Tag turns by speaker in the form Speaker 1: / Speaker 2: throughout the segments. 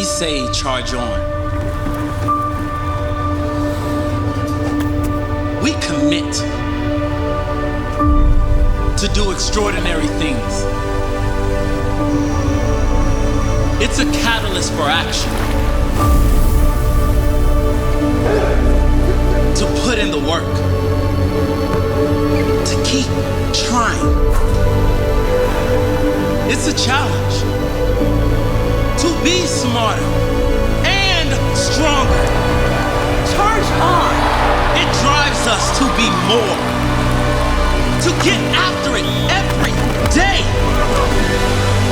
Speaker 1: say charge on. We commit to do extraordinary things. It's a catalyst for action. To put in the work. To keep trying. It's a challenge. To be smarter and stronger. Charge on. It drives us to be more. To get after it every day.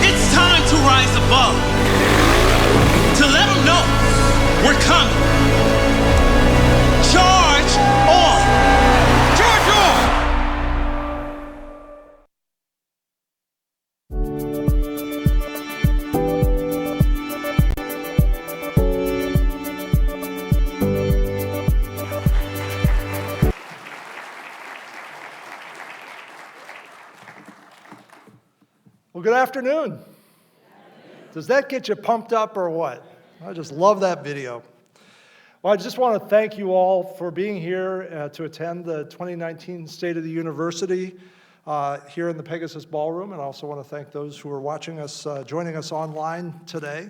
Speaker 1: It's time to rise above. To let them know we're coming. Charge on. Charge on.
Speaker 2: Well, good afternoon. Does that get you pumped up or what? I just love that video. Well, I just want to thank you all for being here to attend the 2019 State of the University here in the Pegasus Ballroom, and I also want to thank those who are watching us, joining us online today.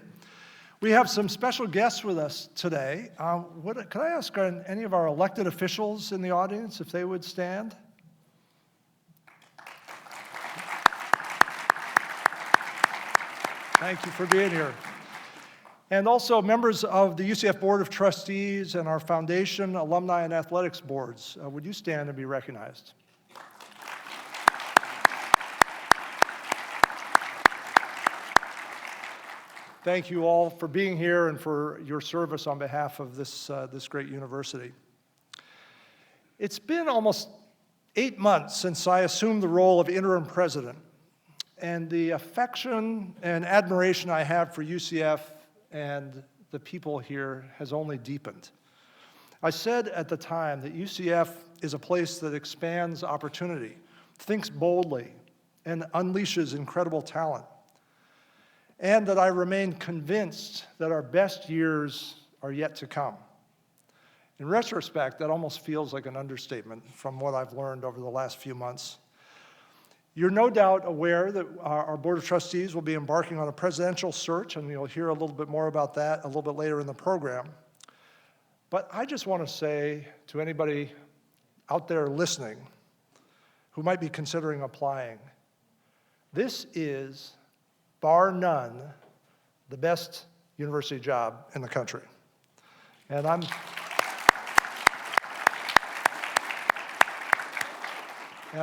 Speaker 2: We have some special guests with us today. Could I ask any of our elected officials in the audience if they would stand? Thank you for being here. And also members of the UCF Board of Trustees and our foundation, alumni, and athletics boards. Would you stand and be recognized? Thank you all for being here and for your service on behalf of this great university. It's been almost 8 months since I assumed the role of interim president. And the affection and admiration I have for UCF and the people here has only deepened. I said at the time that UCF is a place that expands opportunity, thinks boldly, and unleashes incredible talent. And that I remain convinced that our best years are yet to come. In retrospect, that almost feels like an understatement from what I've learned over the last few months. You're no doubt aware that our Board of Trustees will be embarking on a presidential search, and you'll hear a little bit more about that a little bit later in the program. But I just want to say to anybody out there listening who might be considering applying, this is, bar none, the best university job in the country. And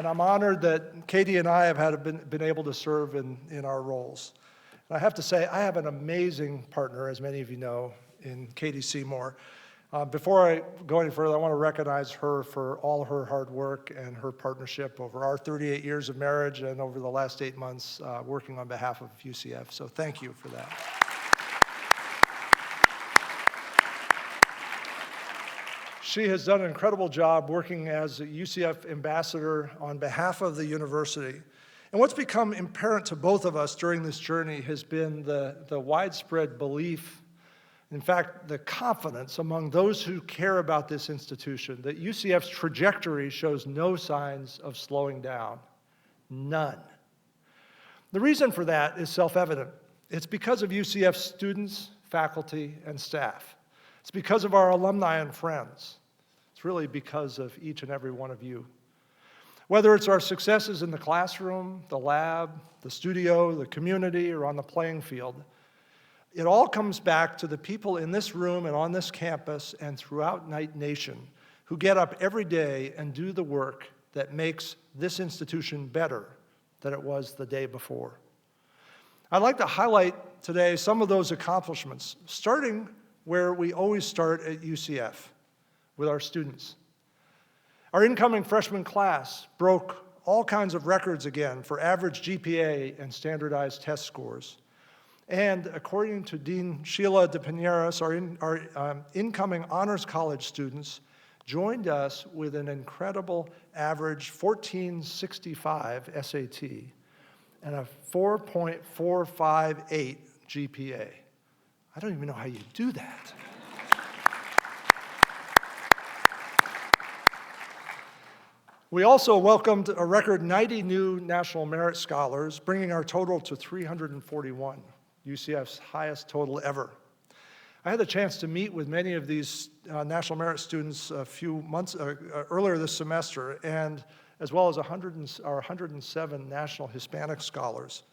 Speaker 2: I'm honored that Katie and I have been able to serve in our roles. And I have to say, I have an amazing partner, as many of you know, in Katie Seymour. Before I go any further, I want to recognize her for all her hard work and her partnership over our 38 years of marriage and over the last 8 months working on behalf of UCF. So thank you for that. She has done an incredible job working as a UCF ambassador on behalf of the university. And what's become apparent to both of us during this journey has been the widespread belief, in fact, the confidence among those who care about this institution that UCF's trajectory shows no signs of slowing down. None. The reason for that is self-evident. It's because of UCF's students, faculty, and staff. It's because of our alumni and friends. It's really because of each and every one of you. Whether it's our successes in the classroom, the lab, the studio, the community, or on the playing field, it all comes back to the people in this room and on this campus and throughout Knight Nation who get up every day and do the work that makes this institution better than it was the day before. I'd like to highlight today some of those accomplishments, starting where we always start at UCF, with our students. Our incoming freshman class broke all kinds of records again for average GPA and standardized test scores. And according to Dean Sheila de Pineras, our incoming Honors College students joined us with an incredible average 1465 SAT and a 4.458 GPA. I don't even know how you do that. We also welcomed a record 90 new National Merit Scholars, bringing our total to 341, UCF's highest total ever. I had the chance to meet with many of these National Merit students a few months earlier this semester, and as well as our 107 National Hispanic Scholars.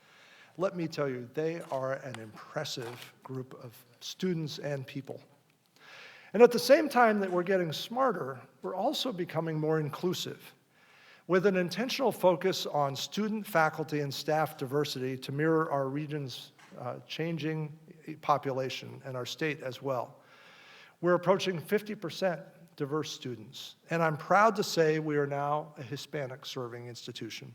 Speaker 2: Let me tell you, they are an impressive group of students and people. And at the same time that we're getting smarter, we're also becoming more inclusive, with an intentional focus on student, faculty, and staff diversity to mirror our region's changing population and our state as well. We're approaching 50% diverse students, and I'm proud to say we are now a Hispanic serving institution.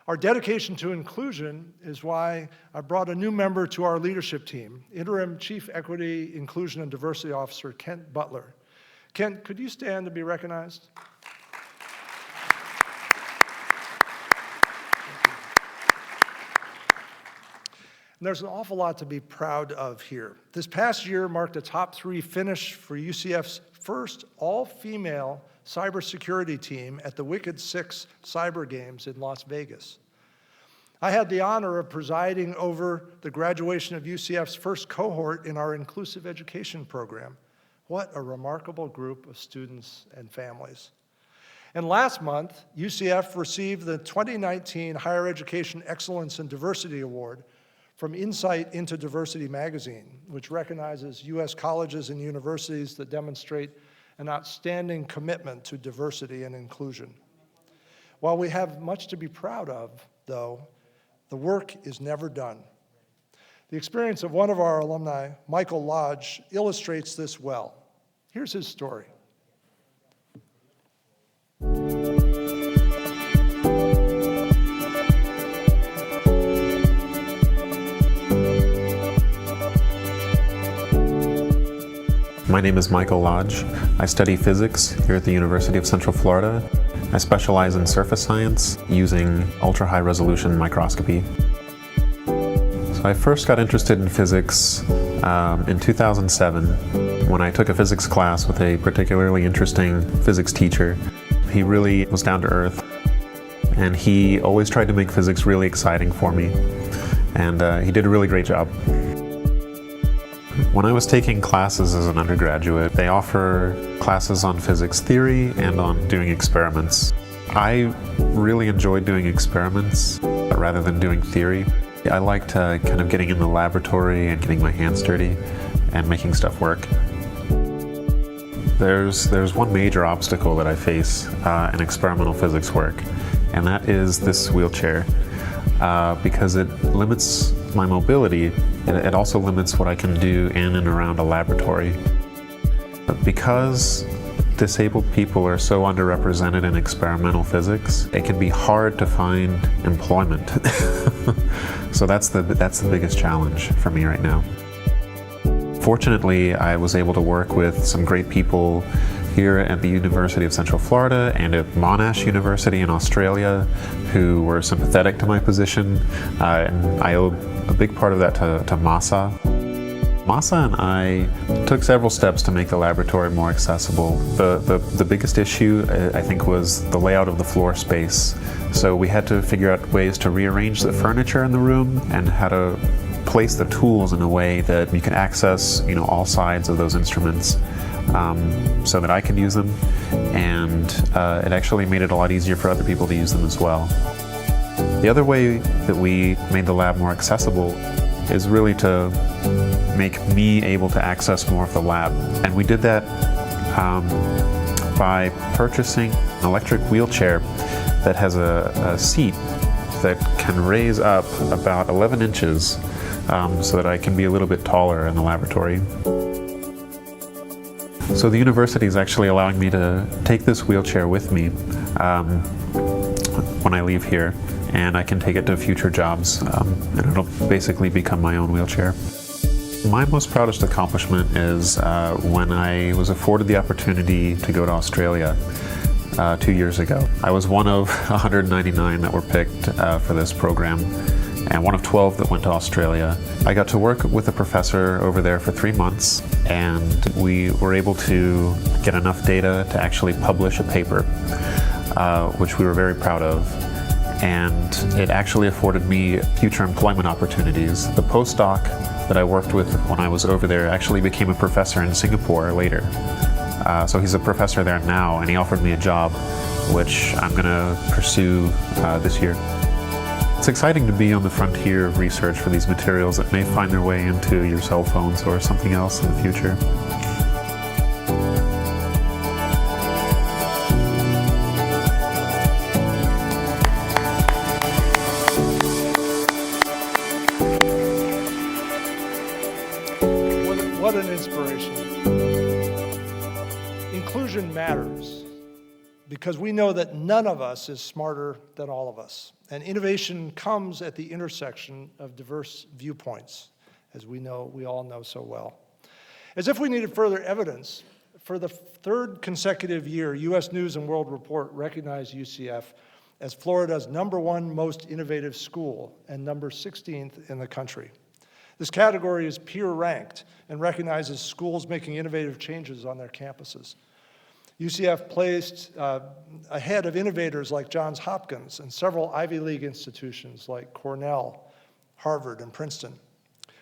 Speaker 2: Our dedication to inclusion is why I brought a new member to our leadership team, Interim Chief Equity, Inclusion, and Diversity Officer, Kent Butler. Kent, could you stand to be recognized? And there's an awful lot to be proud of here. This past year marked a top 3 finish for UCF's first all-female cybersecurity team at the Wicked 6 Cyber Games in Las Vegas. I had the honor of presiding over the graduation of UCF's first cohort in our inclusive education program. What a remarkable group of students and families. And last month, UCF received the 2019 Higher Education Excellence and Diversity Award from Insight into Diversity magazine, which recognizes U.S. colleges and universities that demonstrate an outstanding commitment to diversity and inclusion. While we have much to be proud of, though, the work is never done. The experience of one of our alumni, Michael Lodge, illustrates this well. Here's his story.
Speaker 3: My name is Michael Lodge. I study physics here at the University of Central Florida. I specialize in surface science using ultra-high resolution microscopy. So I first got interested in physics in 2007 when I took a physics class with a particularly interesting physics teacher. He really was down to earth, and he always tried to make physics really exciting for me, and he did a really great job. When I was taking classes as an undergraduate, they offer classes on physics theory and on doing experiments. I really enjoyed doing experiments rather than doing theory. I liked kind of getting in the laboratory and getting my hands dirty and making stuff work. There's one major obstacle that I face in experimental physics work, and that is this wheelchair. Because it limits my mobility, it also limits what I can do in and around a laboratory. But because disabled people are so underrepresented in experimental physics, it can be hard to find employment. So that's the biggest challenge for me right now. Fortunately, I was able to work with some great people here at the University of Central Florida and at Monash University in Australia who were sympathetic to my position, and I owe a big part of that to Masa. Masa and I took several steps to make the laboratory more accessible. The biggest issue, I think, was the layout of the floor space. So we had to figure out ways to rearrange the furniture in the room and how to place the tools in a way that you can access, all sides of those instruments. So that I can use them, and it actually made it a lot easier for other people to use them as well. The other way that we made the lab more accessible is really to make me able to access more of the lab. And we did that by purchasing an electric wheelchair that has a seat that can raise up about 11 inches so that I can be a little bit taller in the laboratory. So the university is actually allowing me to take this wheelchair with me when I leave here, and I can take it to future jobs, and it'll basically become my own wheelchair. My most proudest accomplishment is when I was afforded the opportunity to go to Australia 2 years ago. I was one of 199 that were picked for this program, and one of 12 that went to Australia. I got to work with a professor over there for 3 months, and we were able to get enough data to actually publish a paper, which we were very proud of. And it actually afforded me future employment opportunities. The postdoc that I worked with when I was over there actually became a professor in Singapore later. So he's a professor there now, and he offered me a job, which I'm going to pursue this year. It's exciting to be on the frontier of research for these materials that may find their way into your cell phones or something else in the future.
Speaker 2: What an inspiration. Inclusion matters because we know that none of us is smarter than all of us. And innovation comes at the intersection of diverse viewpoints, as we all know so well. As if we needed further evidence, for the third consecutive year, U.S. News & World Report recognized UCF as Florida's #1 most innovative school and number 16th in the country. This category is peer-ranked and recognizes schools making innovative changes on their campuses. UCF placed ahead of innovators like Johns Hopkins and several Ivy League institutions like Cornell, Harvard, and Princeton.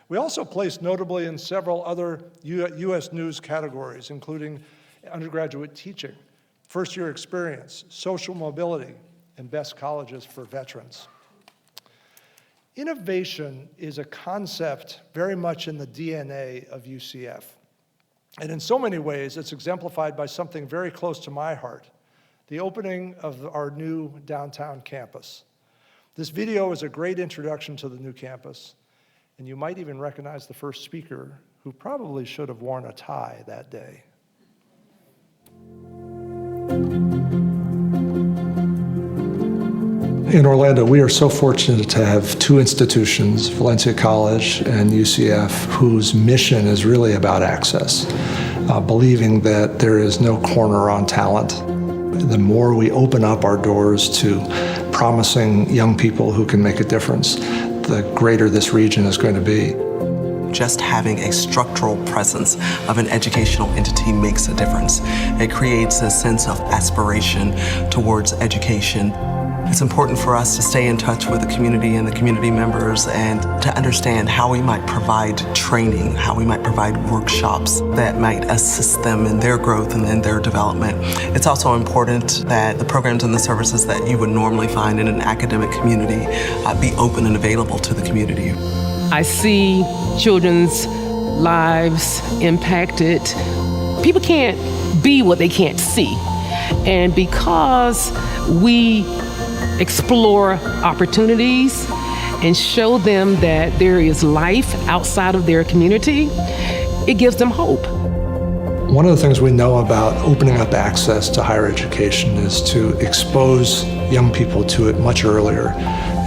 Speaker 2: We also placed notably in several other U.S. News categories, including undergraduate teaching, first-year experience, social mobility, and best colleges for veterans. Innovation is a concept very much in the DNA of UCF. And in so many ways, it's exemplified by something very close to my heart, the opening of our new downtown campus. This video is a great introduction to the new campus, and you might even recognize the first speaker, who probably should have worn a tie that day. In Orlando, we are so fortunate to have two institutions, Valencia College and UCF, whose mission is really about access, believing that there is no corner on talent. The more we open up our doors to promising young people who can make a difference, the greater this region is going to be.
Speaker 4: Just having a structural presence of an educational entity makes a difference. It creates a sense of aspiration towards education. It's important for us to stay in touch with the community and the community members and to understand how we might provide training, how we might provide workshops that might assist them in their growth and in their development. It's also important that the programs and the services that you would normally find in an academic community be open and available to the community.
Speaker 5: I see children's lives impacted. People can't be what they can't see. And because we explore opportunities and show them that there is life outside of their community, it gives them hope.
Speaker 2: One of the things we know about opening up access to higher education is to expose young people to it much earlier.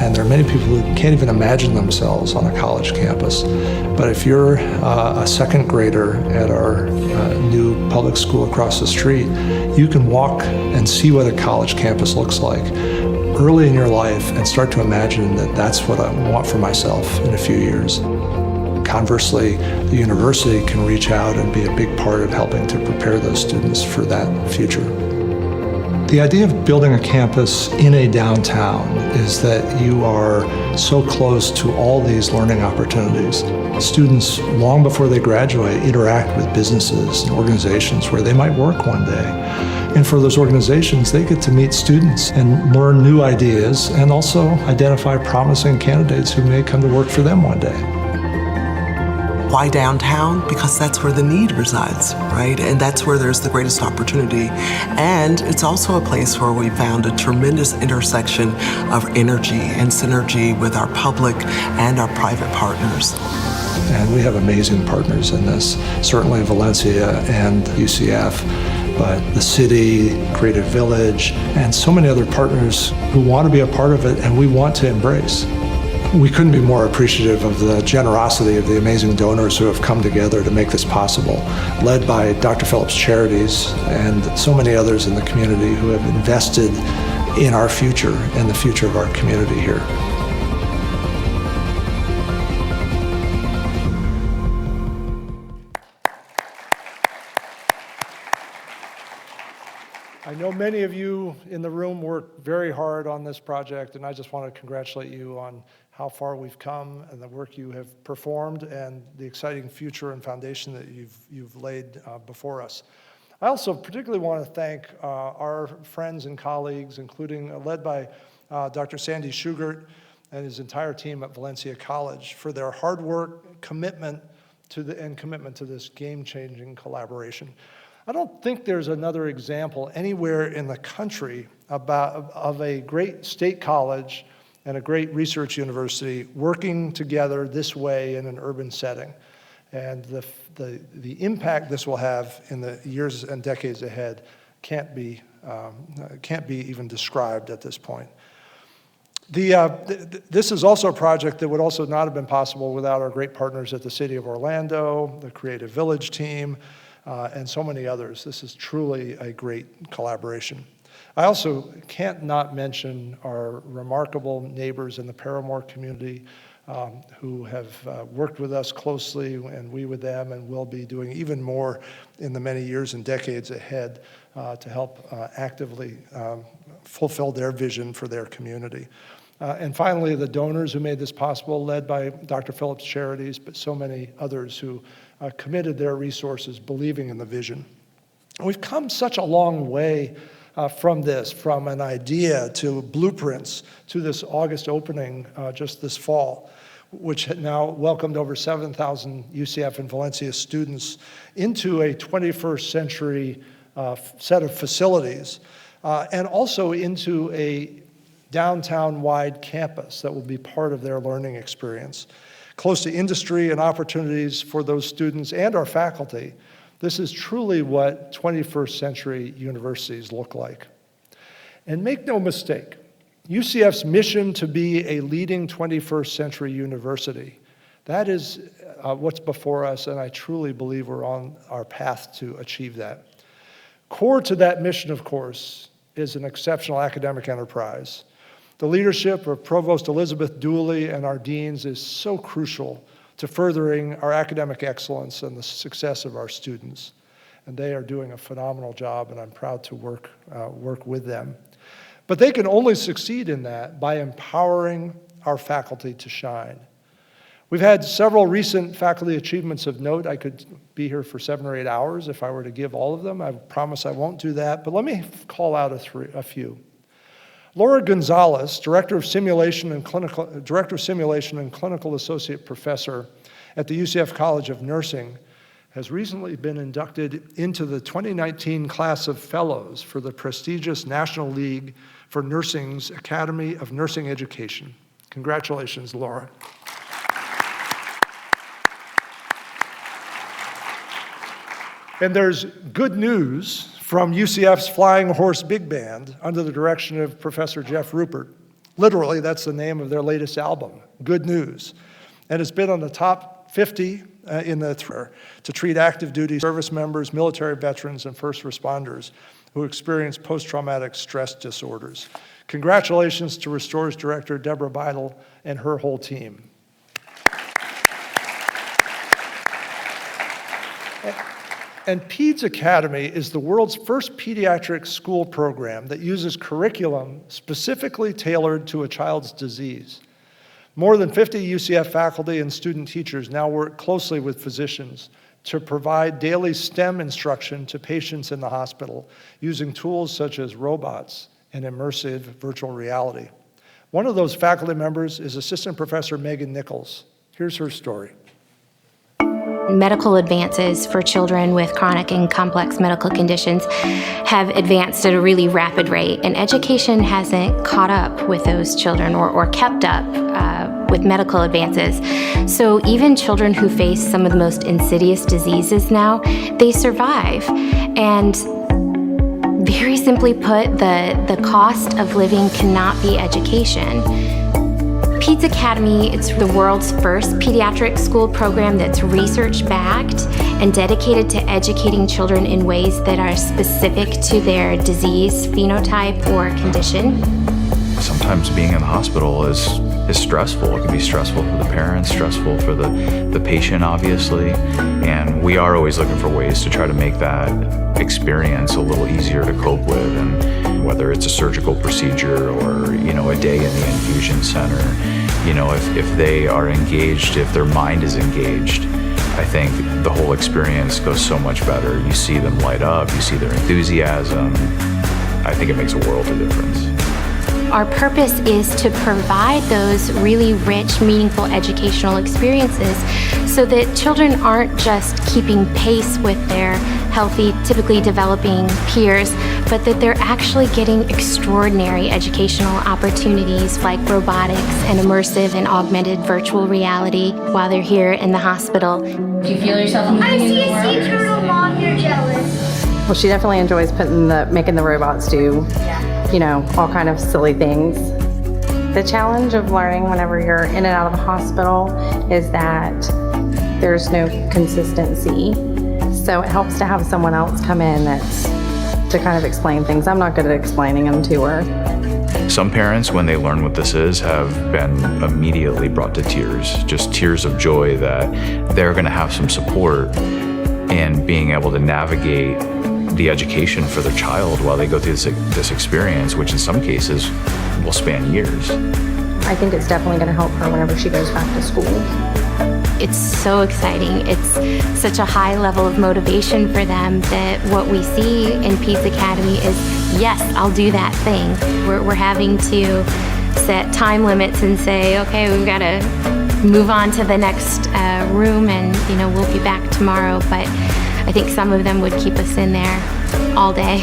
Speaker 2: And there are many people who can't even imagine themselves on a college campus. But if you're a second grader at our new public school across the street, you can walk and see what a college campus looks like early in your life and start to imagine that that's what I want for myself in a few years. Conversely, the university can reach out and be a big part of helping to prepare those students for that future. The idea of building a campus in a downtown is that you are so close to all these learning opportunities. Students, long before they graduate, interact with businesses and organizations where they might work one day. And for those organizations, they get to meet students and learn new ideas and also identify promising candidates who may come to work for them one day.
Speaker 4: Why downtown? Because that's where the need resides, right? And that's where there's the greatest opportunity. And it's also a place where we found a tremendous intersection of energy and synergy with our public and our private partners.
Speaker 2: And we have amazing partners in this, certainly Valencia and UCF, but the city, Creative Village, and so many other partners who want to be a part of it and we want to embrace. We couldn't be more appreciative of the generosity of the amazing donors who have come together to make this possible, led by Dr. Phillips Charities and so many others in the community who have invested in our future and the future of our community here. I know many of you in the room worked very hard on this project, and I just want to congratulate you on how far we've come and the work you have performed and the exciting future and foundation that you've laid before us. I also particularly want to thank our friends and colleagues, including led by Dr. Sandy Schugert and his entire team at Valencia College, for their hard work, commitment to this game-changing collaboration. I don't think there's another example anywhere in the country of a great state college and a great research university working together this way in an urban setting. And the impact this will have in the years and decades ahead can't be even described at this point. This is also a project that would also not have been possible without our great partners at the City of Orlando, the Creative Village team, and so many others. This is truly a great collaboration. I also can't not mention our remarkable neighbors in the Paramore community who have worked with us closely, and we with them, and will be doing even more in the many years and decades ahead to help actively fulfill their vision for their community. And finally, the donors who made this possible, led by Dr. Phillips Charities, but so many others who committed their resources, believing in the vision. We've come such a long way from an idea to blueprints to this August opening just this fall, which had now welcomed over 7,000 UCF and Valencia students into a 21st century set of facilities, and also into a downtown-wide campus that will be part of their learning experience. Close to industry and opportunities for those students and our faculty, this is truly what 21st century universities look like. And make no mistake, UCF's mission to be a leading 21st century university, that is what's before us, and I truly believe we're on our path to achieve that. Core to that mission, of course, is an exceptional academic enterprise. The leadership of Provost Elizabeth Dooley and our deans is so crucial to furthering our academic excellence and the success of our students. And they are doing a phenomenal job, and I'm proud to work with them. But they can only succeed in that by empowering our faculty to shine. We've had several recent faculty achievements of note. I could be here for 7 or 8 hours if I were to give all of them. I promise I won't do that, but let me call out a few. Laura Gonzalez, Director of Simulation and Clinical Associate Professor at the UCF College of Nursing, has recently been inducted into the 2019 class of fellows for the prestigious National League for Nursing's Academy of Nursing Education. Congratulations, Laura. And there's good news from UCF's Flying Horse Big Band under the direction of Professor Jeff Rupert. Literally, that's the name of their latest album, Good News. And it's been on the top 50 to treat active duty service members, military veterans, and first responders who experience post-traumatic stress disorders. Congratulations to Restore's Director Deborah Beidel and her whole team. And PEDS Academy is the world's first pediatric school program that uses curriculum specifically tailored to a child's disease. More than 50 UCF faculty and student teachers now work closely with physicians to provide daily STEM instruction to patients in the hospital using tools such as robots and immersive virtual reality. One of those faculty members is Assistant Professor Megan Nichols. Here's her story.
Speaker 6: Medical advances for children with chronic and complex medical conditions have advanced at a really rapid rate, and education hasn't caught up with those children or kept up with medical advances. So even children who face some of the most insidious diseases now, they survive. And very simply put, the cost of living cannot be education. PEDS Academy, it's the world's first pediatric school program that's research-backed and dedicated to educating children in ways that are specific to their disease, phenotype, or condition.
Speaker 7: Sometimes being in the hospital is is stressful. It can be stressful for the parents, stressful for the patient, obviously. And we are always looking for ways to try to make that experience a little easier to cope with. And whether it's a surgical procedure or, a day in the infusion center, if they are engaged, if their mind is engaged, I think the whole experience goes so much better. You see them light up, you see their enthusiasm. I think it makes a world of difference.
Speaker 6: Our purpose is to provide those really rich, meaningful educational experiences so that children aren't just keeping pace with their healthy, typically developing peers, but that they're actually getting extraordinary educational opportunities like robotics and immersive and augmented virtual reality while they're here in the hospital.
Speaker 8: Do you feel yourself moving?
Speaker 9: I see a sea turtle, Mom, you're jealous.
Speaker 8: Well, she definitely enjoys making the robots do, all kind of silly things. The challenge of learning whenever you're in and out of the hospital is that there's no consistency. So it helps to have someone else come in to kind of explain things. I'm not good at explaining them to her.
Speaker 7: Some parents, when they learn what this is, have been immediately brought to tears, just tears of joy that they're going to have some support in being able to navigate the education for their child while they go through this experience, which in some cases will span years.
Speaker 8: I think it's definitely going to help her whenever she goes back to school.
Speaker 6: It's so exciting. It's such a high level of motivation for them that what we see in Peace Academy is, yes, I'll do that thing. We're having to set time limits and say, okay, we've got to move on to the next room and, we'll be back tomorrow. But I think some of them would keep us in there all day.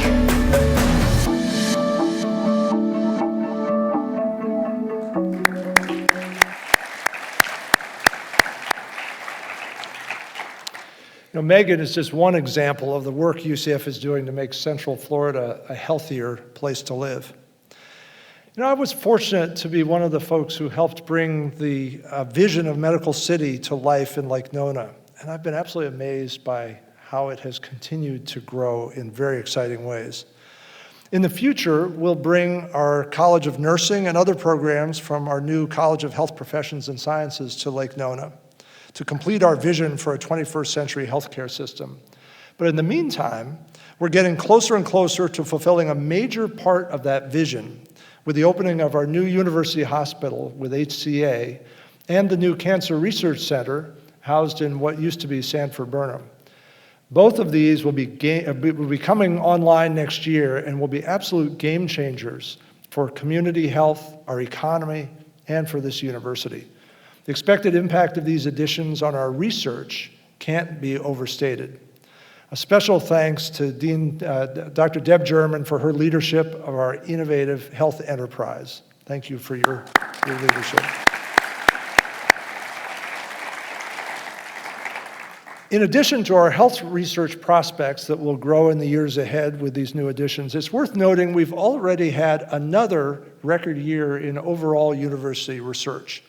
Speaker 2: Megan is just one example of the work UCF is doing to make Central Florida a healthier place to live. I was fortunate to be one of the folks who helped bring the vision of Medical City to life in Lake Nona. And I've been absolutely amazed by how it has continued to grow in very exciting ways. In the future, we'll bring our College of Nursing and other programs from our new College of Health Professions and Sciences to Lake Nona to complete our vision for a 21st century healthcare system. But in the meantime, we're getting closer and closer to fulfilling a major part of that vision with the opening of our new university hospital with HCA and the new Cancer Research Center housed in what used to be Sanford Burnham. Both of these will be coming online next year and will be absolute game changers for community health, our economy, and for this university. The expected impact of these additions on our research can't be overstated. A special thanks to Dean Dr. Deb German for her leadership of our innovative health enterprise. Thank you for your leadership. In addition to our health research prospects that will grow in the years ahead with these new additions, it's worth noting we've already had another record year in overall university research.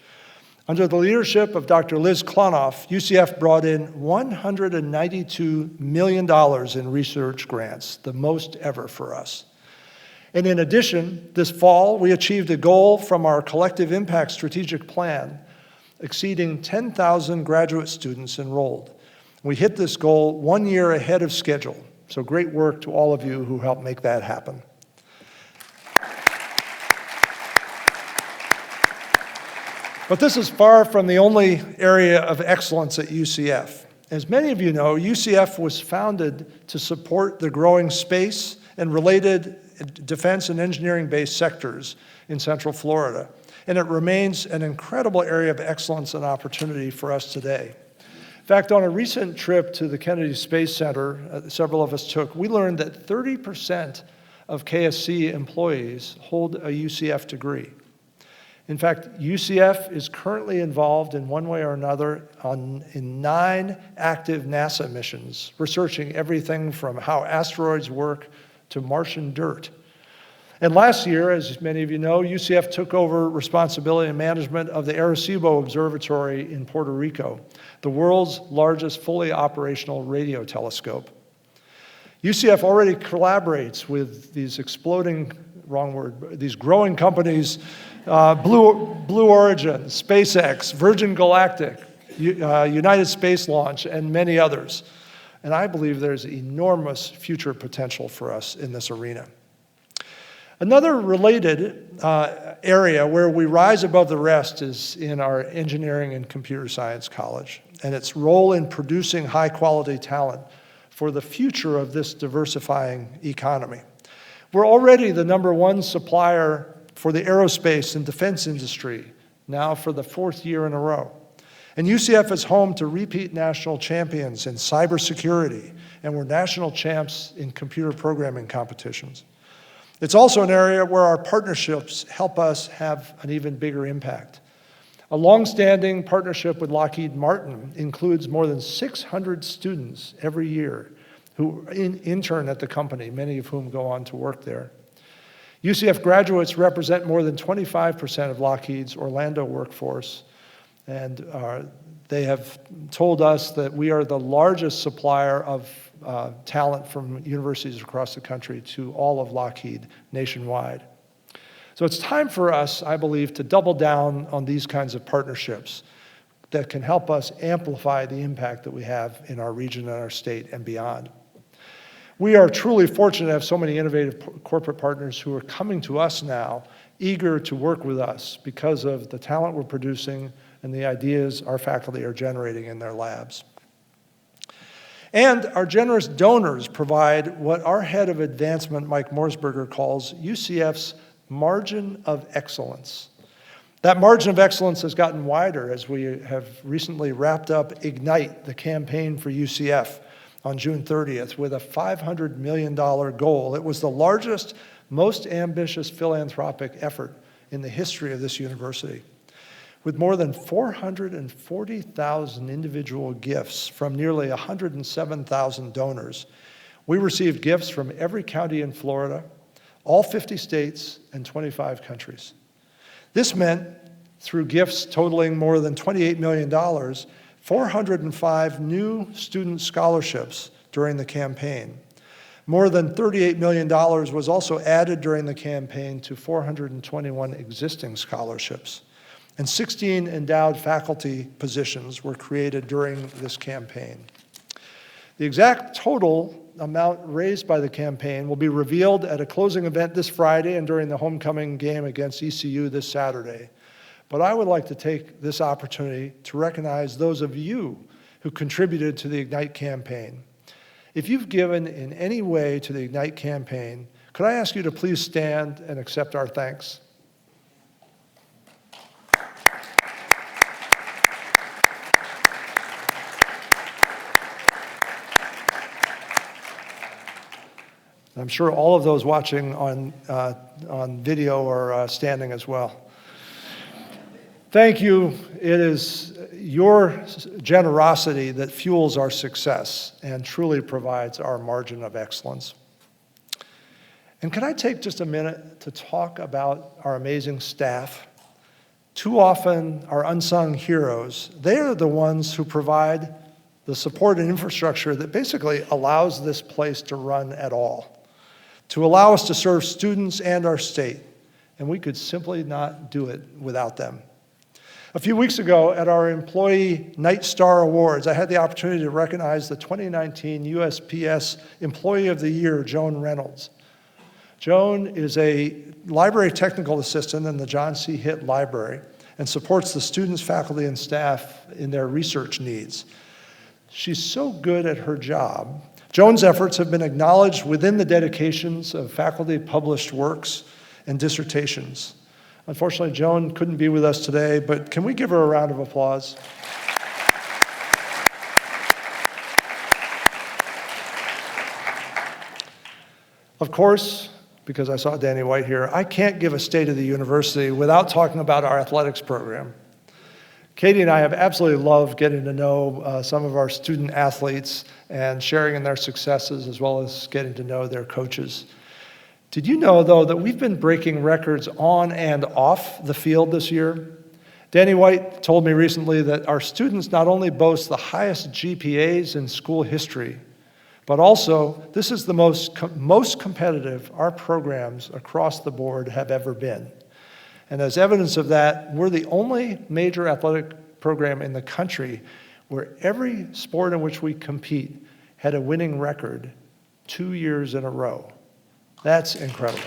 Speaker 2: Under the leadership of Dr. Liz Klonoff, UCF brought in $192 million in research grants, the most ever for us. And in addition, this fall, we achieved a goal from our Collective Impact Strategic Plan, exceeding 10,000 graduate students enrolled. We hit this goal 1 year ahead of schedule, so great work to all of you who helped make that happen. But this is far from the only area of excellence at UCF. As many of you know, UCF was founded to support the growing space and related defense and engineering-based sectors in Central Florida, and it remains an incredible area of excellence and opportunity for us today. In fact, on a recent trip to the Kennedy Space Center, several of us took, we learned that 30% of KSC employees hold a UCF degree. In fact, UCF is currently involved in one way or another in 9 active NASA missions, researching everything from how asteroids work to Martian dirt. And last year, as many of you know, UCF took over responsibility and management of the Arecibo Observatory in Puerto Rico, the world's largest fully operational radio telescope. UCF already collaborates with these exploding wrong word, but these growing companies, Blue Origin, SpaceX, Virgin Galactic, United Space Launch, and many others. And I believe there's enormous future potential for us in this arena. Another related area where we rise above the rest is in our engineering and computer science college and its role in producing high-quality talent for the future of this diversifying economy. We're already the #1 supplier for the aerospace and defense industry, now for the 4th year in a row. And UCF is home to repeat national champions in cybersecurity, and we're national champs in computer programming competitions. It's also an area where our partnerships help us have an even bigger impact. A long-standing partnership with Lockheed Martin includes more than 600 students every year who intern at the company, many of whom go on to work there. UCF graduates represent more than 25% of Lockheed's Orlando workforce, and they have told us that we are the largest supplier of talent from universities across the country to all of Lockheed nationwide. So it's time for us, I believe, to double down on these kinds of partnerships that can help us amplify the impact that we have in our region and our state and beyond. We are truly fortunate to have so many innovative corporate partners who are coming to us now, eager to work with us because of the talent we're producing and the ideas our faculty are generating in their labs. And our generous donors provide what our head of advancement, Mike Morsberger, calls UCF's margin of excellence. That margin of excellence has gotten wider as we have recently wrapped up Ignite, the campaign for UCF, on June 30th with a $500 million goal. It was the largest, most ambitious philanthropic effort in the history of this university. With more than 440,000 individual gifts from nearly 107,000 donors, we received gifts from every county in Florida, all 50 states, and 25 countries. This meant, through gifts totaling more than $28 million, 405 new student scholarships during the campaign. More than $38 million was also added during the campaign to 421 existing scholarships. And 16 endowed faculty positions were created during this campaign. The exact total amount raised by the campaign will be revealed at a closing event this Friday and during the homecoming game against ECU this Saturday. But I would like to take this opportunity to recognize those of you who contributed to the Ignite campaign. If you've given in any way to the Ignite campaign, could I ask you to please stand and accept our thanks? I'm sure all of those watching on video are standing as well. Thank you. It is your generosity that fuels our success and truly provides our margin of excellence. And can I take just a minute to talk about our amazing staff? Too often, our unsung heroes, they are the ones who provide the support and infrastructure that basically allows this place to run at all, to allow us to serve students and our state, and we could simply not do it without them. A few weeks ago at our Employee Night Star Awards, I had the opportunity to recognize the 2019 USPS Employee of the Year, Joan Reynolds. Joan is a library technical assistant in the John C. Hitt Library and supports the students, faculty, and staff in their research needs. She's so good at her job. Joan's efforts have been acknowledged within the dedications of faculty published works and dissertations. Unfortunately, Joan couldn't be with us today, but can we give her a round of applause? Of course, because I saw Danny White here, I can't give a state of the university without talking about our athletics program. Katie and I have absolutely loved getting to know some of our student athletes and sharing in their successes as well as getting to know their coaches. Did you know, though, that we've been breaking records on and off the field this year? Danny White told me recently that our students not only boast the highest GPAs in school history, But also, this is the most competitive our programs across the board have ever been. And as evidence of that, we're the only major athletic program in the country where every sport in which we compete had a winning record 2 years in a row. That's incredible.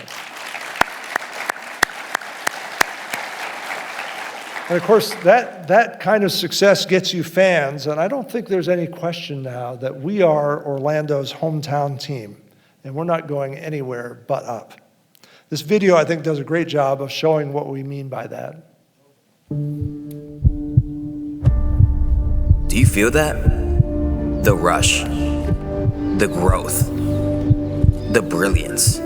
Speaker 2: And of course, that kind of success gets you fans, and I don't think there's any question now that we are Orlando's hometown team, and we're not going anywhere but up. This video, I think, does a great job of showing what we mean by that.
Speaker 10: Do you feel that? The rush, the growth, the brilliance.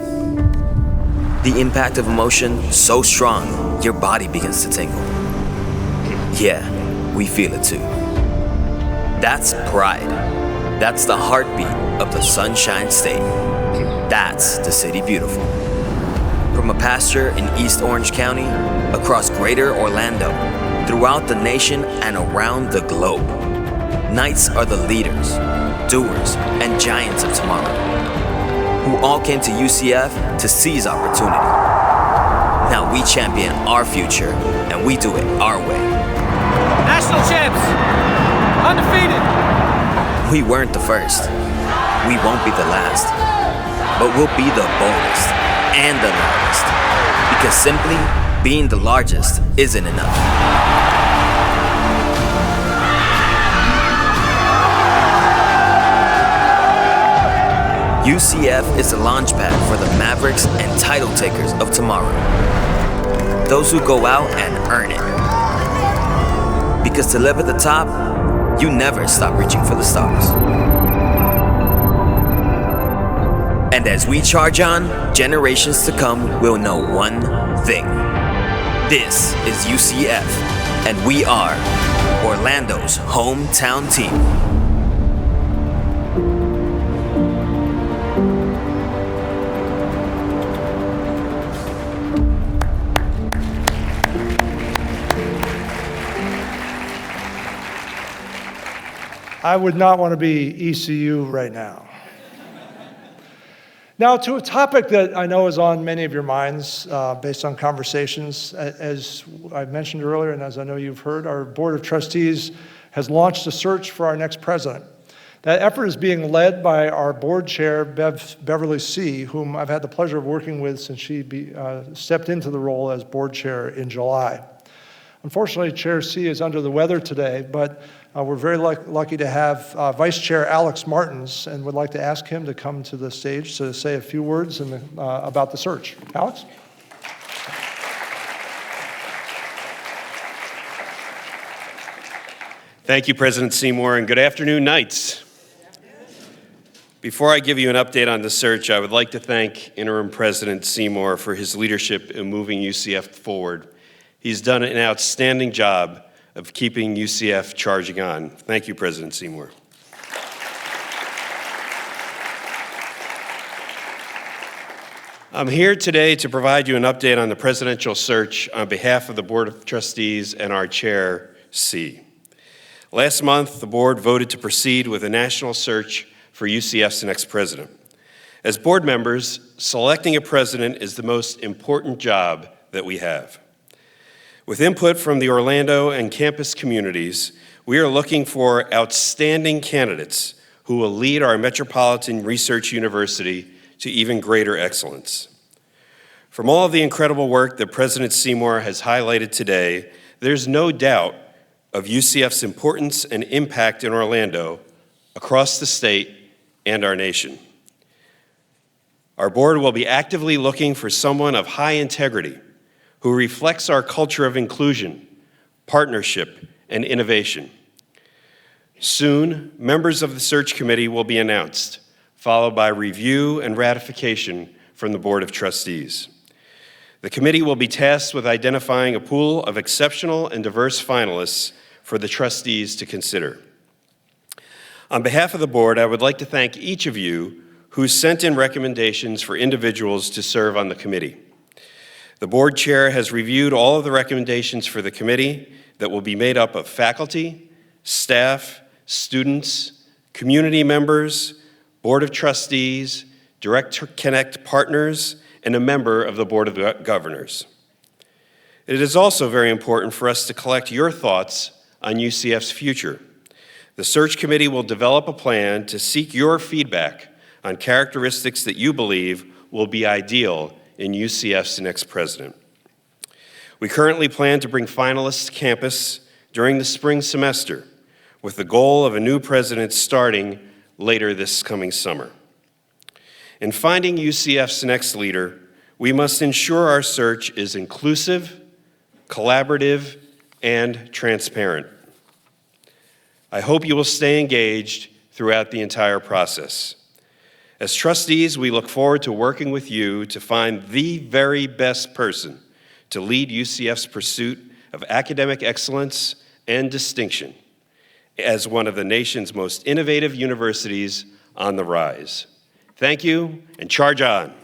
Speaker 10: The impact of emotion so strong, your body begins to tingle. Yeah, we feel it too. That's pride. That's the heartbeat of the Sunshine State. That's the city beautiful. From a pasture in East Orange County, across greater Orlando, throughout the nation and around the globe, Knights are the leaders, doers, and giants of tomorrow, who all came to UCF to seize opportunity. Now we champion our future, and we do it our way.
Speaker 11: National champs, undefeated.
Speaker 10: We weren't the first. We won't be the last. But we'll be the boldest and the loudest. Because simply being the largest isn't enough. UCF is the launchpad for the Mavericks and title takers of tomorrow. Those who go out and earn it. Because to live at the top, you never stop reaching for the stars. And as we charge on, generations to come will know one thing. This is UCF, and we are Orlando's hometown team.
Speaker 2: I would not want to be ECU right now. Now, to a topic that I know is on many of your minds based on conversations. As I mentioned earlier, and as I know you've heard, our Board of Trustees has launched a search for our next president. That effort is being led by our board chair, Beverly C., whom I've had the pleasure of working with since she stepped into the role as board chair in July. Unfortunately, Chair C is under the weather today, but we're very lucky to have Vice Chair Alex Martins, and would like to ask him to come to the stage to say a few words about the search. Alex?
Speaker 12: Thank you, President Seymour, and good afternoon, Knights. Before I give you an update on the search, I would like to thank Interim President Seymour for his leadership in moving UCF forward. He's done an outstanding job of keeping UCF charging on. Thank you, President Seymour. I'm here today to provide you an update on the presidential search on behalf of the Board of Trustees and our Chair, C. Last month, the board voted to proceed with a national search for UCF's next president. As board members, selecting a president is the most important job that we have. With input from the Orlando and campus communities, we are looking for outstanding candidates who will lead our Metropolitan Research University to even greater excellence. From all of the incredible work that President Seymour has highlighted today, there's no doubt of UCF's importance and impact in Orlando, across the state, and our nation. Our board will be actively looking for someone of high integrity who reflects our culture of inclusion, partnership, and innovation. Soon, members of the search committee will be announced, followed by review and ratification from the Board of Trustees. The committee will be tasked with identifying a pool of exceptional and diverse finalists for the trustees to consider. On behalf of the board, I would like to thank each of you who sent in recommendations for individuals to serve on the committee. The board chair has reviewed all of the recommendations for the committee that will be made up of faculty, staff, students, community members, Board of Trustees, Direct Connect partners, and a member of the Board of Governors. It is also very important for us to collect your thoughts on UCF's future. The search committee will develop a plan to seek your feedback on characteristics that you believe will be ideal in UCF's next president. We currently plan to bring finalists to campus during the spring semester, with the goal of a new president starting later this coming summer. In finding UCF's next leader, we must ensure our search is inclusive, collaborative, and transparent. I hope you will stay engaged throughout the entire process. As trustees, we look forward to working with you to find the very best person to lead UCF's pursuit of academic excellence and distinction as one of the nation's most innovative universities on the rise. Thank you, and charge on.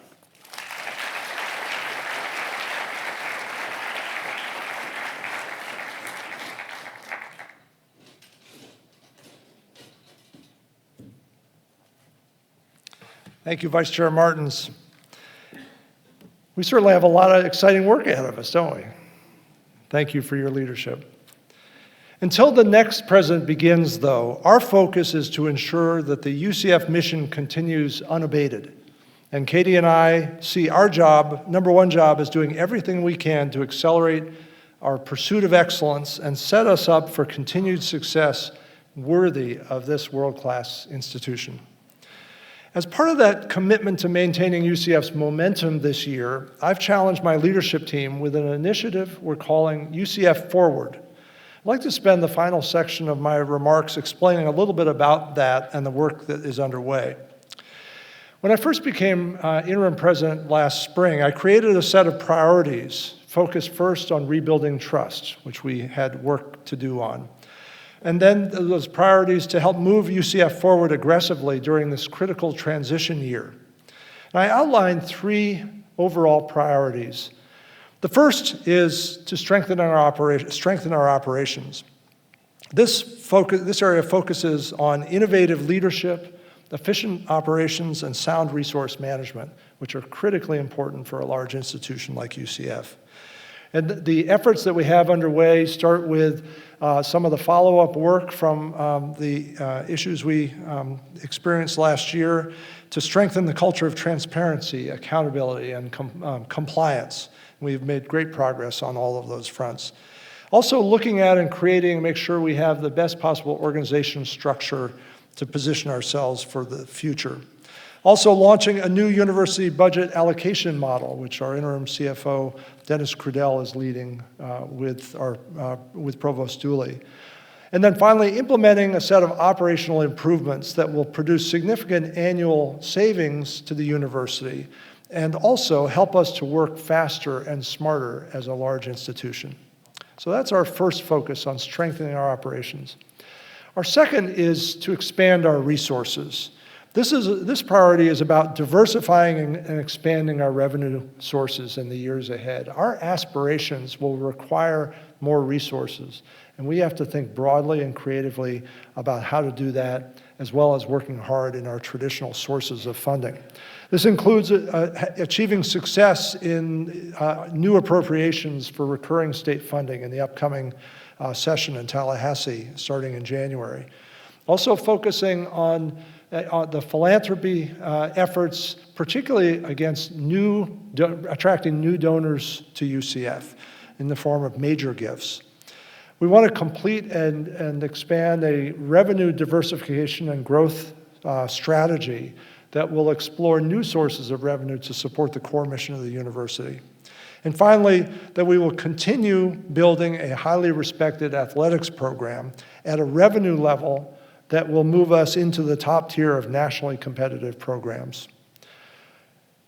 Speaker 2: Thank you, Vice Chair Martins. We certainly have a lot of exciting work ahead of us, don't we? Thank you for your leadership. Until the next president begins, though, our focus is to ensure that the UCF mission continues unabated. And Katie and I see our job, number one job, is doing everything we can to accelerate our pursuit of excellence and set us up for continued success worthy of this world-class institution. As part of that commitment to maintaining UCF's momentum this year, I've challenged my leadership team with an initiative we're calling UCF Forward. I'd like to spend the final section of my remarks explaining a little bit about that and the work that is underway. When I first became interim president last spring, I created a set of priorities focused first on rebuilding trust, which we had work to do on. And then those priorities to help move UCF forward aggressively during this critical transition year. And I outlined three overall priorities. The first is to strengthen our operations. This area focuses on innovative leadership, efficient operations, and sound resource management, which are critically important for a large institution like UCF. And the efforts that we have underway start with some of the follow-up work from the issues we experienced last year to strengthen the culture of transparency, accountability, and compliance. We've made great progress on all of those fronts. Also looking at and creating, make sure we have the best possible organization structure to position ourselves for the future. Also launching a new university budget allocation model, which our interim CFO, Dennis Crudell, is leading with Provost Dooley. And then finally, implementing a set of operational improvements that will produce significant annual savings to the university and also help us to work faster and smarter as a large institution. So that's our first focus on strengthening our operations. Our second is to expand our resources. This priority is about diversifying and expanding our revenue sources in the years ahead. Our aspirations will require more resources, and we have to think broadly and creatively about how to do that, as well as working hard in our traditional sources of funding. This includes achieving success in new appropriations for recurring state funding in the upcoming session in Tallahassee, starting in January. Also focusing on the philanthropy efforts, particularly against attracting new donors to UCF in the form of major gifts. We want to complete and expand a revenue diversification and growth strategy that will explore new sources of revenue to support the core mission of the university. And finally, that we will continue building a highly respected athletics program at a revenue level that will move us into the top tier of nationally competitive programs.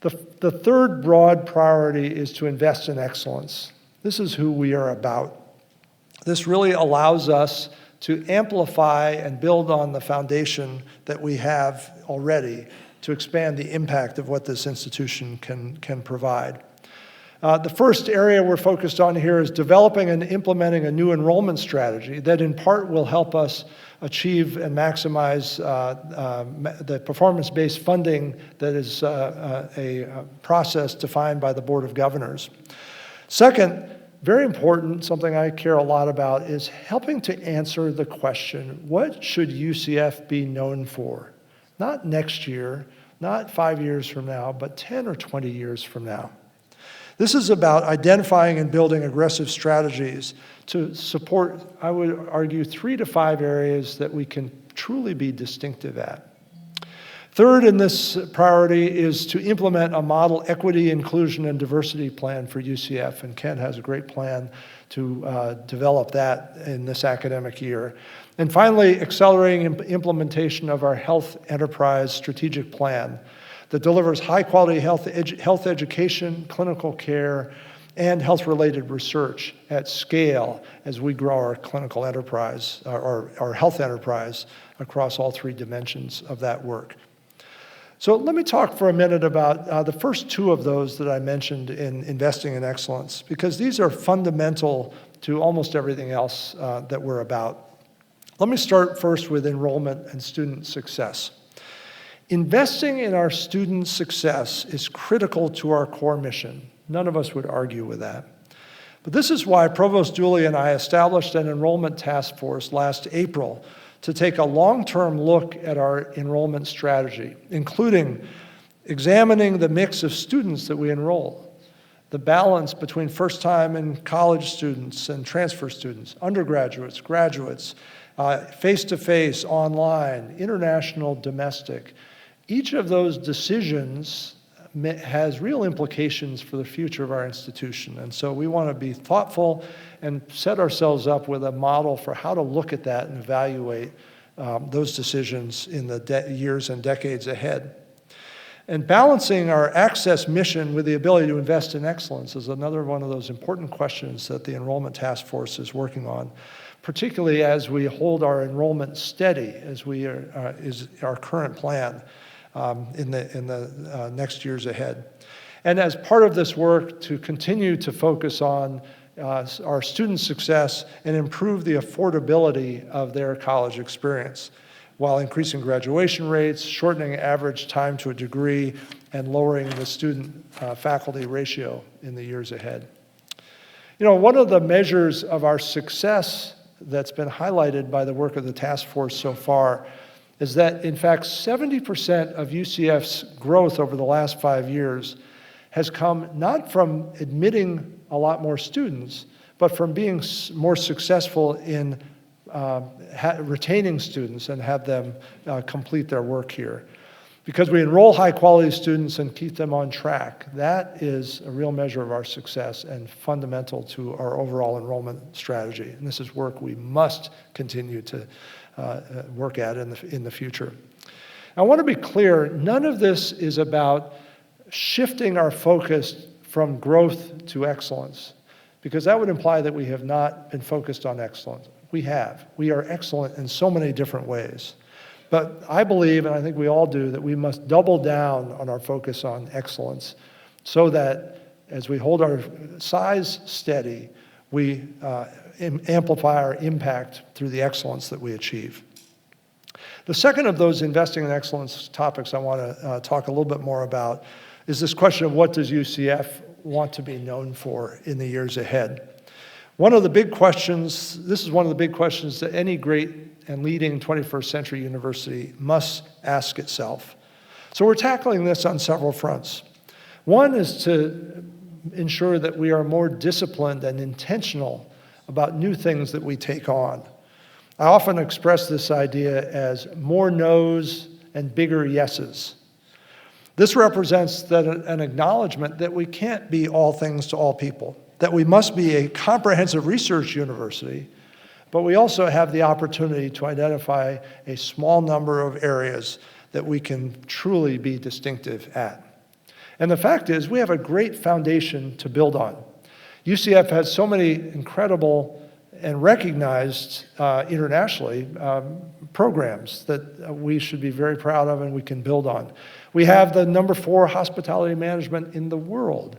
Speaker 2: The third broad priority is to invest in excellence. This is who we are about. This really allows us to amplify and build on the foundation that we have already to expand the impact of what this institution can provide. The first area we're focused on here is developing and implementing a new enrollment strategy that in part will help us achieve and maximize the performance-based funding that is a process defined by the Board of Governors. Second, very important, something I care a lot about, is helping to answer the question, what should UCF be known for? Not next year, not 5 years from now, but 10 or 20 years from now. This is about identifying and building aggressive strategies to support, I would argue, 3 to 5 areas that we can truly be distinctive at. Third in this priority is to implement a model equity, inclusion, and diversity plan for UCF, and Ken has a great plan to develop that in this academic year. And finally, accelerating implementation of our health enterprise strategic plan that delivers high-quality health education, clinical care, and health-related research at scale as we grow our clinical enterprise, or our health enterprise, across all 3 dimensions of that work. So let me talk for a minute about the first 2 of those that I mentioned in investing in excellence, because these are fundamental to almost everything else that we're about. Let me start first with enrollment and student success. Investing in our student success is critical to our core mission. None of us would argue with that. But this is why Provost Dooley and I established an enrollment task force last April to take a long-term look at our enrollment strategy, including examining the mix of students that we enroll, the balance between first-time and college students and transfer students, undergraduates, graduates, face-to-face, online, international, domestic. Each of those decisions has real implications for the future of our institution. And so we want to be thoughtful and set ourselves up with a model for how to look at that and evaluate those decisions in the years and decades ahead. And balancing our access mission with the ability to invest in excellence is another one of those important questions that the Enrollment Task Force is working on, particularly as we hold our enrollment steady, as is our current plan in the next years ahead. And as part of this work, to continue to focus on our student success and improve the affordability of their college experience, while increasing graduation rates, shortening average time to a degree, and lowering the student-faculty ratio in the years ahead. You know, one of the measures of our success that's been highlighted by the work of the task force so far is that, in fact, 70% of UCF's growth over the last 5 years has come not from admitting a lot more students, but from being more successful in retaining students and have them complete their work here. Because we enroll high-quality students and keep them on track, that is a real measure of our success and fundamental to our overall enrollment strategy. And this is work we must continue to work at in the future. I want to be clear, none of this is about shifting our focus from growth to excellence, because that would imply that we have not been focused on excellence. We have. We are excellent in so many different ways. But I believe, and I think we all do, that we must double down on our focus on excellence so that as we hold our size steady, we amplify our impact through the excellence that we achieve. The second of those investing in excellence topics I want to talk a little bit more about is this question of what does UCF want to be known for in the years ahead. One of the big questions, this is one of the big questions that any great and leading 21st century university must ask itself. So we're tackling this on several fronts. One is to ensure that we are more disciplined and intentional about new things that we take on. I often express this idea as more no's and bigger yeses. This represents an acknowledgement that we can't be all things to all people, that we must be a comprehensive research university, but we also have the opportunity to identify a small number of areas that we can truly be distinctive at. And the fact is, we have a great foundation to build on. UCF has so many incredible and recognized internationally programs that we should be very proud of and we can build on. We have the #4 hospitality management in the world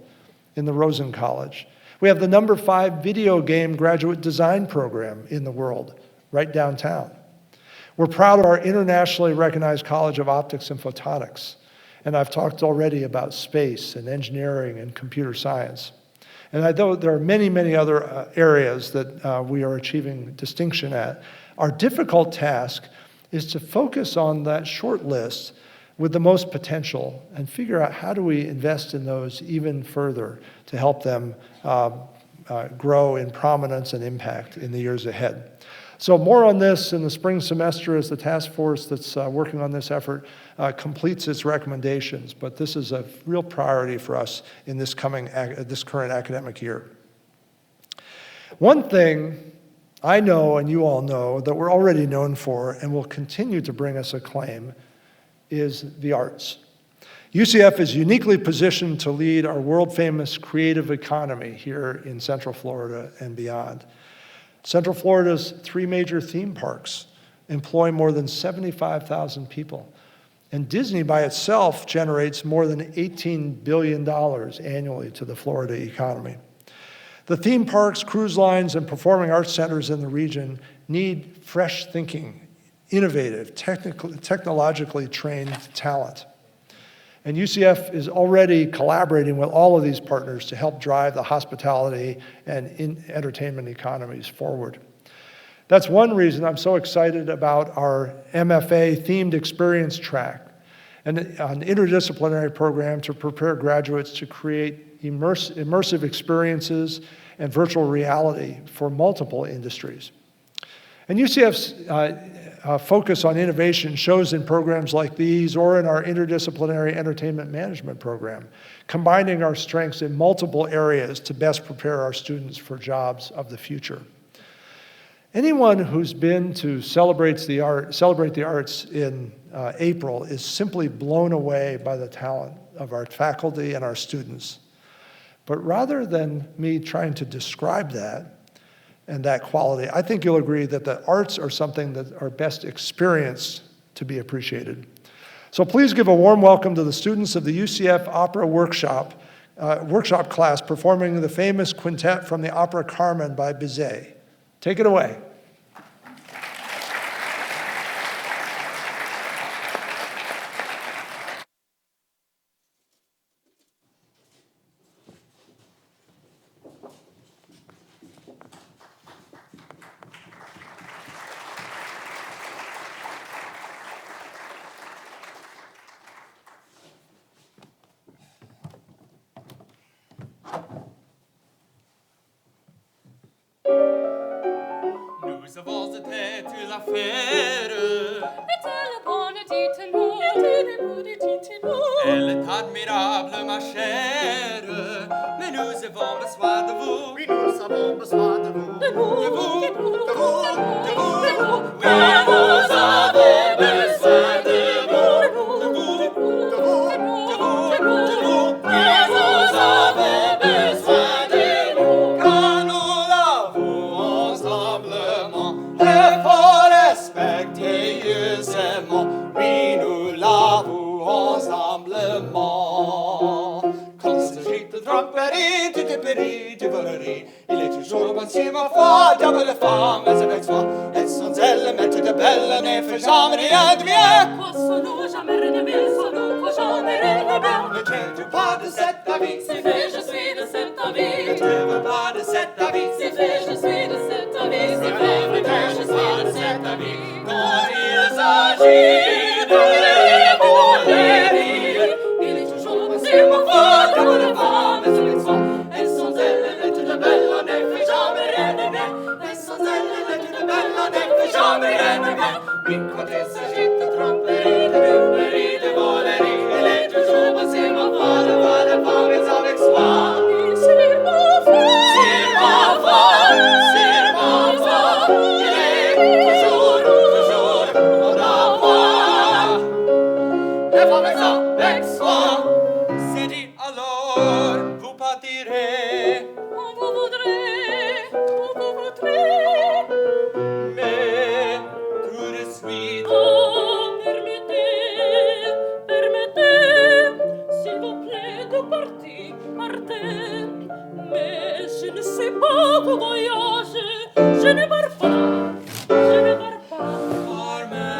Speaker 2: in the Rosen College. We have the #5 video game graduate design program in the world right downtown. We're proud of our internationally recognized College of Optics and Photonics. And I've talked already about space and engineering and computer science. And although there are many, many other areas that we are achieving distinction at, our difficult task is to focus on that short list with the most potential and figure out how do we invest in those even further to help them grow in prominence and impact in the years ahead. So more on this in the spring semester as the task force that's working on this effort completes its recommendations, but this is a real priority for us in this current academic year. One thing I know and you all know that we're already known for and will continue to bring us acclaim is the arts. UCF is uniquely positioned to lead our world-famous creative economy here in Central Florida and beyond. Central Florida's 3 major theme parks employ more than 75,000 people. And Disney by itself generates more than $18 billion annually to the Florida economy. The theme parks, cruise lines, and performing arts centers in the region need fresh thinking, innovative, technologically trained talent. And UCF is already collaborating with all of these partners to help drive the hospitality and entertainment economies forward. That's one reason I'm so excited about our MFA themed experience track, an interdisciplinary program to prepare graduates to create immersive experiences and virtual reality for multiple industries. And UCF's focus on innovation shows in programs like these or in our interdisciplinary entertainment management program, combining our strengths in multiple areas to best prepare our students for jobs of the future. Anyone who's been to Celebrate the Arts in April is simply blown away by the talent of our faculty and our students. But rather than me trying to describe that and that quality, I think you'll agree that the arts are something that are best experienced to be appreciated. So please give a warm welcome to the students of the UCF Opera Workshop class performing the famous quintet from the opera Carmen by Bizet. Take it away.
Speaker 13: Nous avons été à la fête. Et elle bonne dites-nous, elle est admirable ma chère. Mais nous avons besoin de vous. Oui, nous avons besoin de vous. De vous, de vous, de vous, de vous, de vous, de vous. Oui, nous avons besoin de vous. De vous, de vous, de vous, de vous, de vous, de vous. Oui, nous avons besoin de nous. Car nous l'avons ensemblement. Le fort respectueusement, oui, nous l'avouons ensemblement. Quand il s'agit de tromperie, de dépérie, de volerie, il est toujours bon si ma foi, diable de femme, mais avec soi, et sans elle, maître de belle, ne fait jamais rien de bien. Quoi sont-nous jamais rien de bien, sont-nous quoi jamais rien de bien. Ne t'es-tu pas de cet avis, si fait je suis de cet avis. Ne t'es-tu pas de cet avis, si fait je suis de cet avis. Si fait je suis de cet avis. Quand il s'agit de volerie, il est toujours bon si ma foi, diable de femme, mais avec soi, et sans elle, maître de belle, ne fait jamais rien de bien. Et sans elle, maître de belle, ne fait jamais rien de bien. Oui, quand il s'agit de tromperie, de duperie, de volerie, il est toujours bon si ma foi, de femme, mais avec soi. C'est ma foi, c'est ma foi, c'est ma foi, il est toujours mon enfant. Les femmes avec soi, c'est dit alors, vous partirez. Où vous voudrez, mais tout de suite. Oh, permettez, s'il vous plaît, de partir, partez. Mais je ne sais pas où voyager, je ne pars pas, je ne pars pas. Carmen,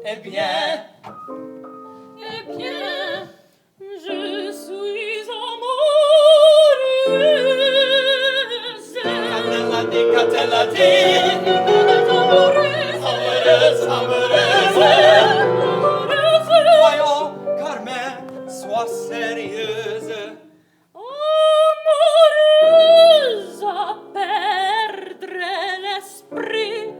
Speaker 13: Eh bien, je suis amoureuse. Qu'a-t-elle dit? Amoureuse, amoureuse. Voyons, Carmen, sois sérieuse. Amoureuse à perdre l'esprit.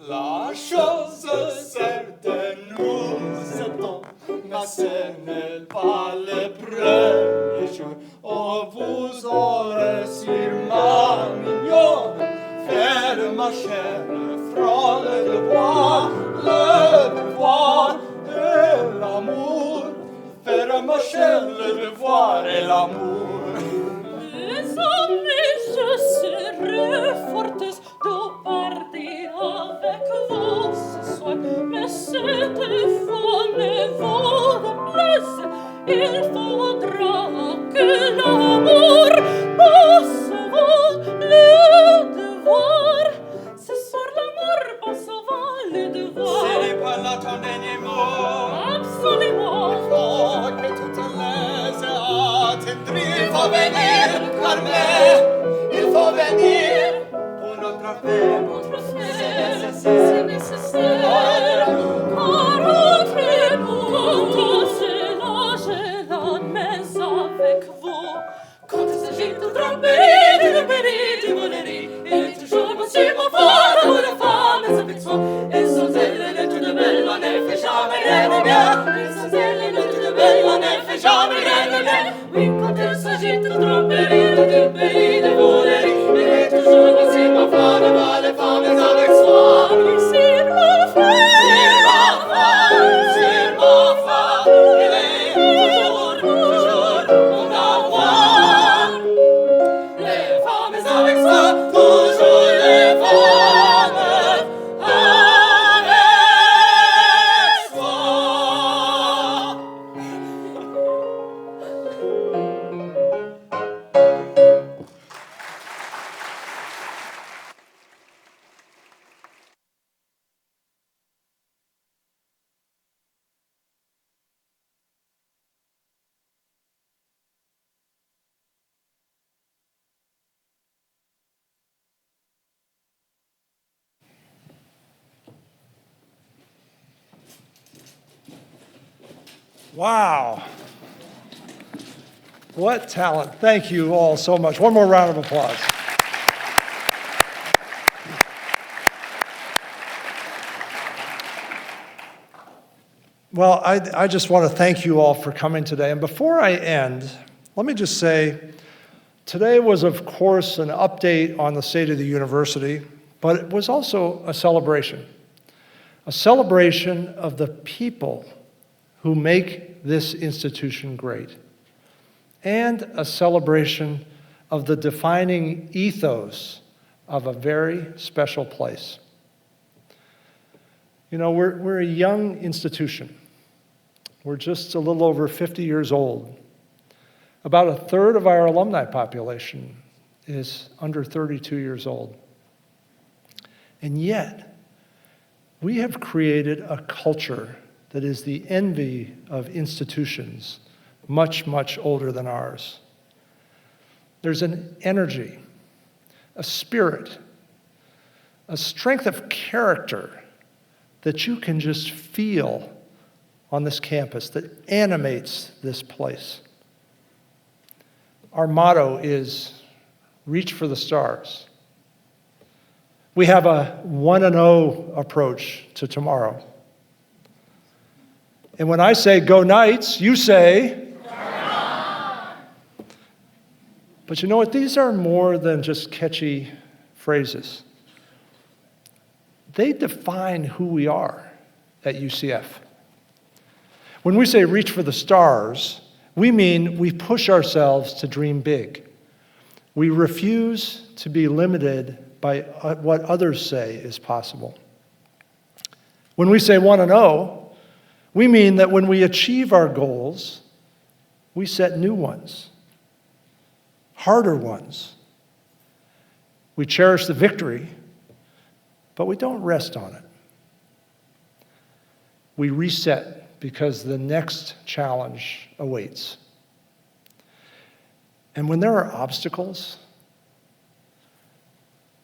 Speaker 13: La chose certaine, nous attend, mais ce n'est pas le premier jour. On vous aurait sur ma mignonne, faire ma chaîne, frôle le devoir et l'amour. Faire ma chaîne, le devoir et l'amour. Les amis, je serai forteuse de partir avec vous ce soir. Mais cette fois ne vous déplaise, il faudra que l'amour passe avant le devoir. Ce soir l'amour passe avant le devoir. Ce n'est pas là ton dernier mot. Absolument. Oh, que tout te laisse attendrir. Il faut venir, Carmen, il faut venir. Pour notre affaire, c'est nécessaire. Car entre nous, j'ai la mais avec vous. Quand il s'agit de tromperie, de péri, de volerie, il est toujours possible fort pour la femme et avec soi. Et sans elle, elle est toute belle, on ne fait jamais rien de bien. Et sans elle, elle est toute belle, on ne fait jamais rien de bien. Oui, quand il s'agit de tromperie, de péri, de volerie, il est toujours possible fort de voir les femmes avec soi. Sur ma foi, il est toujours mon avoir. Les femmes avec soi, toujours les femmes avec soi.
Speaker 2: Wow. What talent. Thank you all so much. One more round of applause. Well, I just want to thank you all for coming today. And before I end, let me just say, today was, of course, an update on the state of the university, but it was also a celebration of the people who make this institution great, and a celebration of the defining ethos of a very special place. You know, we're a young institution. We're just a little over 50 years old. About a third of our alumni population is under 32 years old. And yet, we have created a culture that is the envy of institutions much, much older than ours. There's an energy, a spirit, a strength of character that you can just feel on this campus that animates this place. Our motto is reach for the stars. We have a 1-0 approach to tomorrow. And when I say go Knights, you say, but you know what? These are more than just catchy phrases. They define who we are at UCF. When we say reach for the stars, we mean we push ourselves to dream big. We refuse to be limited by what others say is possible. When we say 1-0, we mean that when we achieve our goals, we set new ones, harder ones. We cherish the victory, But we don't rest on it. We reset because the next challenge awaits. And when there are obstacles,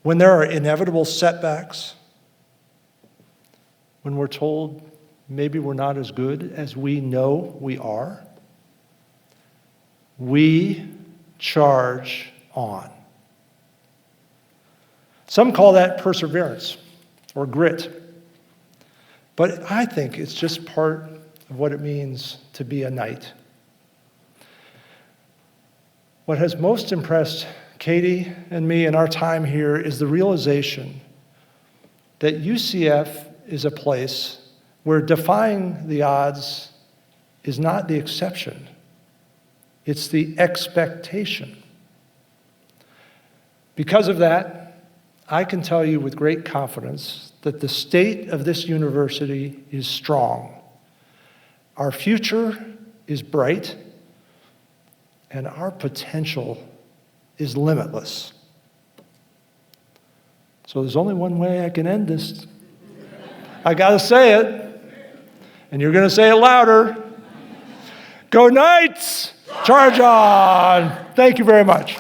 Speaker 2: when there are inevitable setbacks, when we're told maybe we're not as good as we know we are, we charge on. Some call that perseverance or grit, but I think it's just part of what it means to be a knight. What has most impressed Katie and me in our time here is the realization that UCF is a place where defying the odds is not the exception, it's the expectation. Because of that, I can tell you with great confidence that the state of this university is strong. Our future is bright, and our potential is limitless. So there's only one way I can end this. I gotta say it, and you're gonna say it louder. Go Knights! Charge on! Thank you very much.